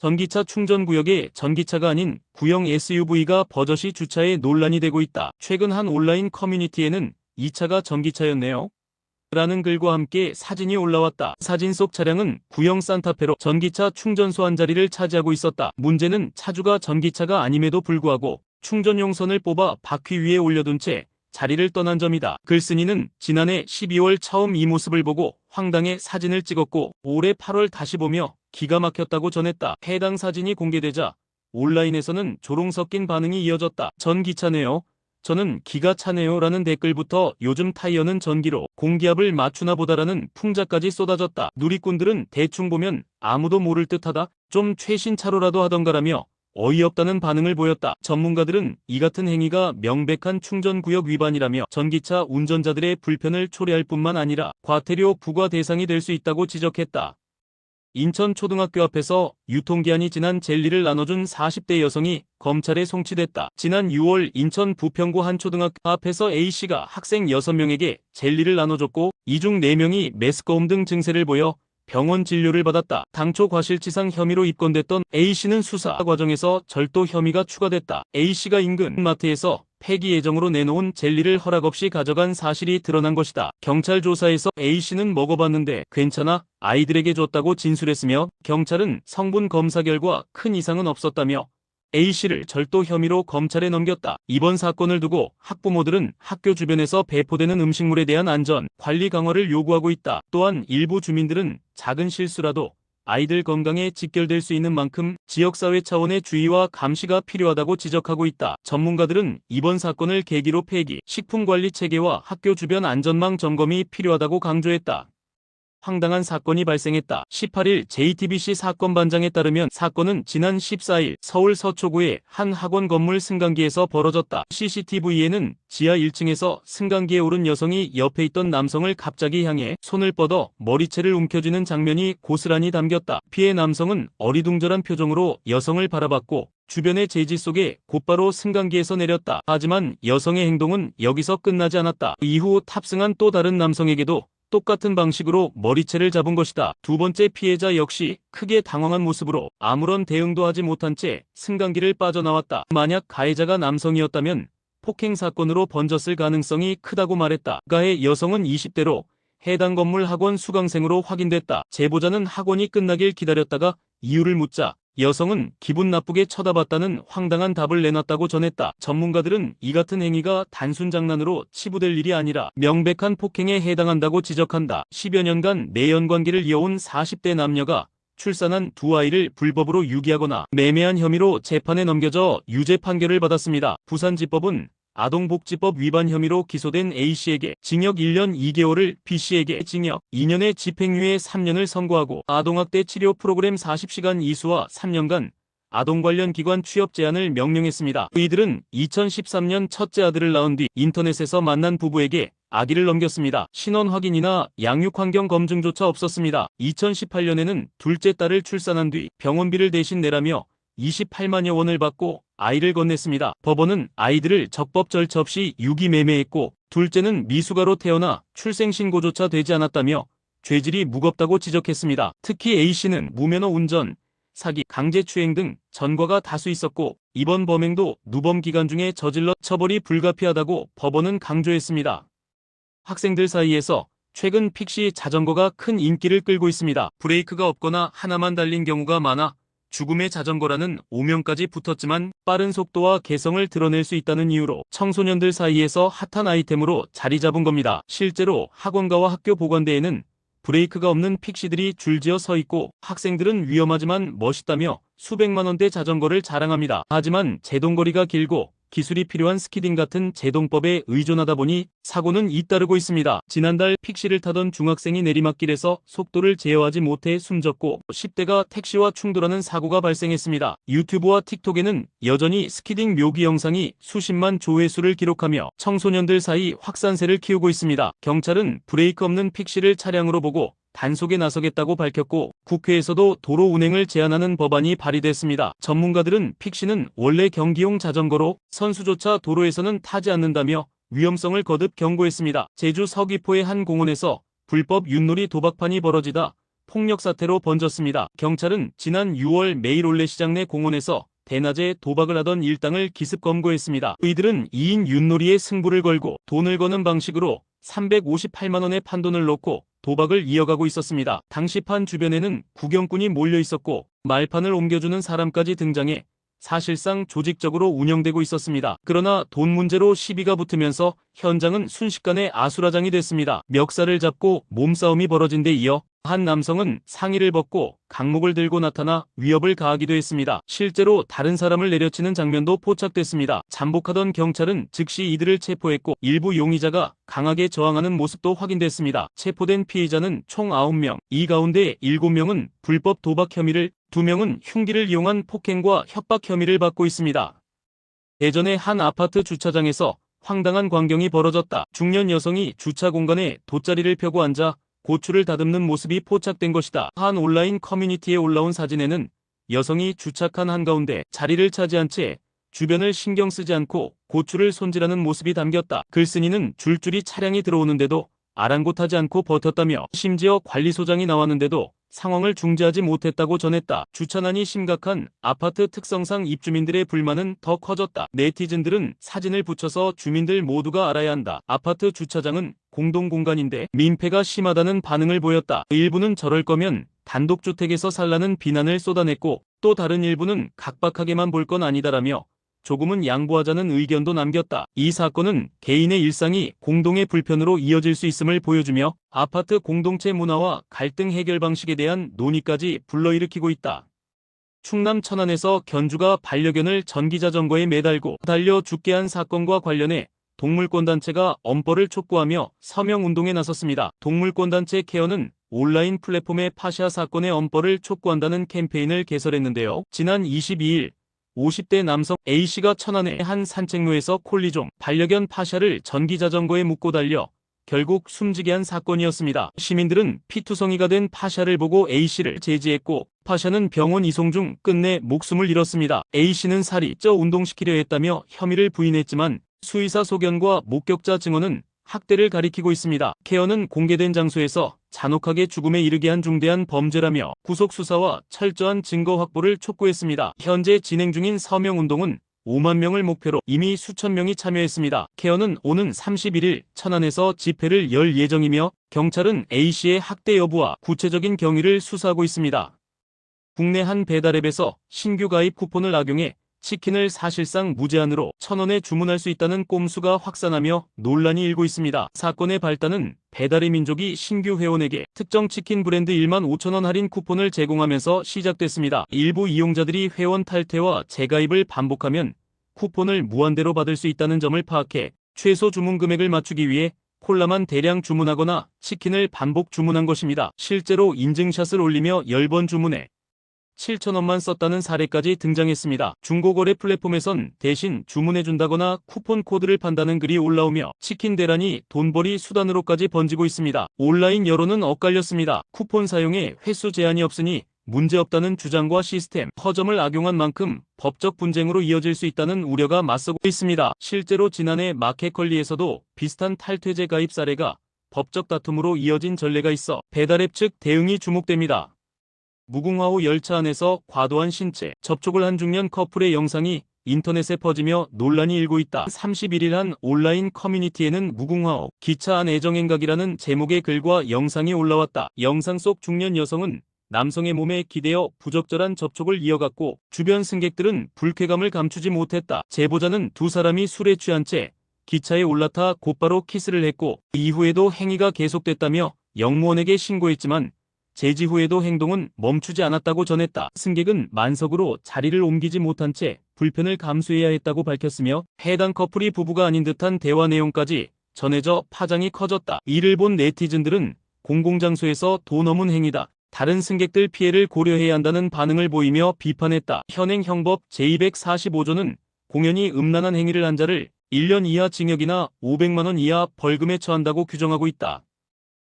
전기차 충전구역에 전기차가 아닌 구형 SUV가 버젓이 주차해 논란이 되고 있다. 최근 한 온라인 커뮤니티에는 이 차가 전기차였네요 라는 글과 함께 사진이 올라왔다. 사진 속 차량은 구형 산타페로 전기차 충전소 한 자리를 차지하고 있었다. 문제는 차주가 전기차가 아님에도 불구하고 충전용 선을 뽑아 바퀴 위에 올려둔 채 자리를 떠난 점이다. 글쓴이는 지난해 12월 처음 이 모습을 보고 황당해 사진을 찍었고 올해 8월 다시 보며 기가 막혔다고 전했다. 해당 사진이 공개되자 온라인에서는 조롱 섞인 반응이 이어졌다. 전기차네요. 저는 기가 차네요 라는 댓글부터 요즘 타이어는 전기로 공기압을 맞추나 보다라는 풍자까지 쏟아졌다. 누리꾼들은 대충 보면 아무도 모를 듯하다. 좀 최신 차로라도 하던가라며 어이없다는 반응을 보였다. 전문가들은 이 같은 행위가 명백한 충전구역 위반이라며 전기차 운전자들의 불편을 초래할 뿐만 아니라 과태료 부과 대상이 될 수 있다고 지적했다. 인천 초등학교 앞에서 유통기한이 지난 젤리를 나눠준 40대 여성이 검찰에 송치됐다. 지난 6월 인천 부평구 한 초등학교 앞에서 A씨가 학생 6명에게 젤리를 나눠줬고 이 중 4명이 메스꺼움 등 증세를 보여 병원 진료를 받았다. 당초 과실치상 혐의로 입건됐던 A씨는 수사 과정에서 절도 혐의가 추가됐다. A씨가 인근 마트에서 폐기 예정으로 내놓은 젤리를 허락 없이 가져간 사실이 드러난 것이다. 경찰 조사에서 A씨는 먹어봤는데 괜찮아 아이들에게 줬다고 진술했으며 경찰은 성분 검사 결과 큰 이상은 없었다며 A씨를 절도 혐의로 검찰에 넘겼다. 이번 사건을 두고 학부모들은 학교 주변에서 배포되는 음식물에 대한 안전 관리 강화를 요구하고 있다. 또한 일부 주민들은 작은 실수라도 아이들 건강에 직결될 수 있는 만큼 지역사회 차원의 주의와 감시가 필요하다고 지적하고 있다. 전문가들은 이번 사건을 계기로 폐기, 식품관리체계와 학교 주변 안전망 점검이 필요하다고 강조했다. 황당한 사건이 발생했다. 18일 JTBC 사건반장에 따르면 사건은 지난 14일 서울 서초구의 한 학원 건물 승강기에서 벌어졌다. CCTV에는 지하 1층에서 승강기에 오른 여성이 옆에 있던 남성을 갑자기 향해 손을 뻗어 머리채를 움켜쥐는 장면이 고스란히 담겼다. 피해 남성은 어리둥절한 표정으로 여성을 바라봤고 주변의 제지 속에 곧바로 승강기에서 내렸다. 하지만 여성의 행동은 여기서 끝나지 않았다. 이후 탑승한 또 다른 남성에게도 똑같은 방식으로 머리채를 잡은 것이다. 두 번째 피해자 역시 크게 당황한 모습으로 아무런 대응도 하지 못한 채 승강기를 빠져나왔다. 만약 가해자가 남성이었다면 폭행 사건으로 번졌을 가능성이 크다고 말했다. 가해 여성은 20대로 해당 건물 학원 수강생으로 확인됐다. 제보자는 학원이 끝나길 기다렸다가 이유를 묻자 여성은 기분 나쁘게 쳐다봤다는 황당한 답을 내놨다고 전했다. 전문가들은 이 같은 행위가 단순 장난으로 치부될 일이 아니라 명백한 폭행에 해당한다고 지적한다. 10여 년간 내연관계를 이어온 40대 남녀가 출산한 두 아이를 불법으로 유기하거나 매매한 혐의로 재판에 넘겨져 유죄 판결을 받았습니다. 부산지법은 아동복지법 위반 혐의로 기소된 A씨에게 징역 1년 2개월을 B씨에게 징역 2년의 집행유예 3년을 선고하고 아동학대 치료 프로그램 40시간 이수와 3년간 아동 관련 기관 취업 제한을 명령했습니다. 이들은 2013년 첫째 아들을 낳은 뒤 인터넷에서 만난 부부에게 아기를 넘겼습니다. 신원 확인이나 양육 환경 검증조차 없었습니다. 2018년에는 둘째 딸을 출산한 뒤 병원비를 대신 내라며 28만여 원을 받고 아이를 건넸습니다. 법원은 아이들을 적법 절차 없이 유기 매매했고 둘째는 미숙아로 태어나 출생신고조차 되지 않았다며 죄질이 무겁다고 지적했습니다. 특히 A씨는 무면허 운전, 사기, 강제추행 등 전과가 다수 있었고 이번 범행도 누범 기간 중에 저질러 처벌이 불가피하다고 법원은 강조했습니다. 학생들 사이에서 최근 픽시 자전거가 큰 인기를 끌고 있습니다. 브레이크가 없거나 하나만 달린 경우가 많아 죽음의 자전거라는 오명까지 붙었지만 빠른 속도와 개성을 드러낼 수 있다는 이유로 청소년들 사이에서 핫한 아이템으로 자리 잡은 겁니다. 실제로 학원가와 학교 보건대에는 브레이크가 없는 픽시들이 줄지어 서 있고 학생들은 위험하지만 멋있다며 수백만 원대 자전거를 자랑합니다. 하지만 제동거리가 길고 기술이 필요한 스키딩 같은 제동법에 의존하다 보니 사고는 잇따르고 있습니다. 지난달 픽시를 타던 중학생이 내리막길에서 속도를 제어하지 못해 숨졌고 10대가 택시와 충돌하는 사고가 발생했습니다. 유튜브와 틱톡에는 여전히 스키딩 묘기 영상이 수십만 조회수를 기록하며 청소년들 사이 확산세를 키우고 있습니다. 경찰은 브레이크 없는 픽시를 차량으로 보고 단속에 나서겠다고 밝혔고 국회에서도 도로 운행을 제한하는 법안이 발의됐습니다. 전문가들은 픽시는 원래 경기용 자전거로 선수조차 도로에서는 타지 않는다며 위험성을 거듭 경고했습니다. 제주 서귀포의 한 공원에서 불법 윷놀이 도박판이 벌어지다 폭력 사태로 번졌습니다. 경찰은 지난 6월 메일올레시장 내 공원에서 대낮에 도박을 하던 일당을 기습 검거했습니다. 이들은 2인 윷놀이에 승부를 걸고 돈을 거는 방식으로 358만 원의 판돈을 넣고 도박을 이어가고 있었습니다. 당시 판 주변에는 구경꾼이 몰려 있었고 말판을 옮겨주는 사람까지 등장해 사실상 조직적으로 운영되고 있었습니다. 그러나 돈 문제로 시비가 붙으면서 현장은 순식간에 아수라장이 됐습니다. 멱살을 잡고 몸싸움이 벌어진 데 이어 한 남성은 상의를 벗고 강목을 들고 나타나 위협을 가하기도 했습니다. 실제로 다른 사람을 내려치는 장면도 포착됐습니다. 잠복하던 경찰은 즉시 이들을 체포했고 일부 용의자가 강하게 저항하는 모습도 확인됐습니다. 체포된 피해자는 총 9명, 이 가운데 7명은 불법 도박 혐의를, 2명은 흉기를 이용한 폭행과 협박 혐의를 받고 있습니다. 대전의 한 아파트 주차장에서 황당한 광경이 벌어졌다. 중년 여성이 주차 공간에 돗자리를 펴고 앉아 고추를 다듬는 모습이 포착된 것이다. 한 온라인 커뮤니티에 올라온 사진에는 여성이 주차칸 한가운데 자리를 차지한 채 주변을 신경 쓰지 않고 고추를 손질하는 모습이 담겼다. 글쓴이는 줄줄이 차량이 들어오는데도 아랑곳하지 않고 버텼다며 심지어 관리소장이 나왔는데도 상황을 중지하지 못했다고 전했다. 주차난이 심각한 아파트 특성상 입주민들의 불만은 더 커졌다. 네티즌들은 사진을 붙여서 주민들 모두가 알아야 한다. 아파트 주차장은 공동공간인데 민폐가 심하다는 반응을 보였다. 일부는 저럴 거면 단독주택에서 살라는 비난을 쏟아냈고 또 다른 일부는 각박하게만 볼 건 아니다라며 조금은 양보하자는 의견도 남겼다. 이 사건은 개인의 일상이 공동의 불편으로 이어질 수 있음을 보여주며 아파트 공동체 문화와 갈등 해결 방식에 대한 논의까지 불러일으키고 있다. 충남 천안에서 견주가 반려견을 전기자전거에 매달고 달려 죽게 한 사건과 관련해 동물권단체가 엄벌을 촉구하며 서명운동에 나섰습니다. 동물권단체 케어는 온라인 플랫폼의 파샤 사건의 엄벌을 촉구한다는 캠페인을 개설했는데요. 지난 22일 50대 남성 A씨가 천안의 한 산책로에서 콜리종 반려견 파샤를 전기자전거에 묶고 달려 결국 숨지게 한 사건이었습니다. 시민들은 피투성이가 된 파샤를 보고 A씨를 제지했고 파샤는 병원 이송 중 끝내 목숨을 잃었습니다. A씨는 살이 쪄 운동시키려 했다며 혐의를 부인했지만 수의사 소견과 목격자 증언은 학대를 가리키고 있습니다. 케어는 공개된 장소에서 잔혹하게 죽음에 이르게 한 중대한 범죄라며 구속 수사와 철저한 증거 확보를 촉구했습니다. 현재 진행 중인 서명운동은 5만 명을 목표로 이미 수천 명이 참여했습니다. 케어는 오는 31일 천안에서 집회를 열 예정이며 경찰은 A씨의 학대 여부와 구체적인 경위를 수사하고 있습니다. 국내 한 배달앱에서 신규 가입 쿠폰을 악용해 치킨을 사실상 무제한으로 1,000원에 주문할 수 있다는 꼼수가 확산하며 논란이 일고 있습니다. 사건의 발단은 배달의 민족이 신규 회원에게 특정 치킨 브랜드 15,000원 할인 쿠폰을 제공하면서 시작됐습니다. 일부 이용자들이 회원 탈퇴와 재가입을 반복하면 쿠폰을 무한대로 받을 수 있다는 점을 파악해 최소 주문 금액을 맞추기 위해 콜라만 대량 주문하거나 치킨을 반복 주문한 것입니다. 실제로 인증샷을 올리며 10번 주문해 7,000원만 썼다는 사례까지 등장했습니다. 중고거래 플랫폼에선 대신 주문해준다거나 쿠폰 코드를 판다는 글이 올라오며 치킨 대란이 돈벌이 수단으로까지 번지고 있습니다. 온라인 여론은 엇갈렸습니다. 쿠폰 사용에 횟수 제한이 없으니 문제없다는 주장과 시스템, 허점을 악용한 만큼 법적 분쟁으로 이어질 수 있다는 우려가 맞서고 있습니다. 실제로 지난해 마켓컬리에서도 비슷한 탈퇴제 가입 사례가 법적 다툼으로 이어진 전례가 있어 배달앱 측 대응이 주목됩니다. 무궁화호 열차 안에서 과도한 신체 접촉을 한 중년 커플의 영상이 인터넷에 퍼지며 논란이 일고 있다. 31일 한 온라인 커뮤니티에는 무궁화호 기차 안 애정행각이라는 제목의 글과 영상이 올라왔다. 영상 속 중년 여성은 남성의 몸에 기대어 부적절한 접촉을 이어갔고 주변 승객들은 불쾌감을 감추지 못했다. 제보자는 두 사람이 술에 취한 채 기차에 올라타 곧바로 키스를 했고 이후에도 행위가 계속됐다며 영무원에게 신고했지만 제지 후에도 행동은 멈추지 않았다고 전했다. 승객은 만석으로 자리를 옮기지 못한 채 불편을 감수해야 했다고 밝혔으며 해당 커플이 부부가 아닌 듯한 대화 내용까지 전해져 파장이 커졌다. 이를 본 네티즌들은 공공장소에서 도 넘은 행위다. 다른 승객들 피해를 고려해야 한다는 반응을 보이며 비판했다. 현행형법 제245조는 공연히 음란한 행위를 한 자를 1년 이하 징역이나 500만 원 이하 벌금에 처한다고 규정하고 있다.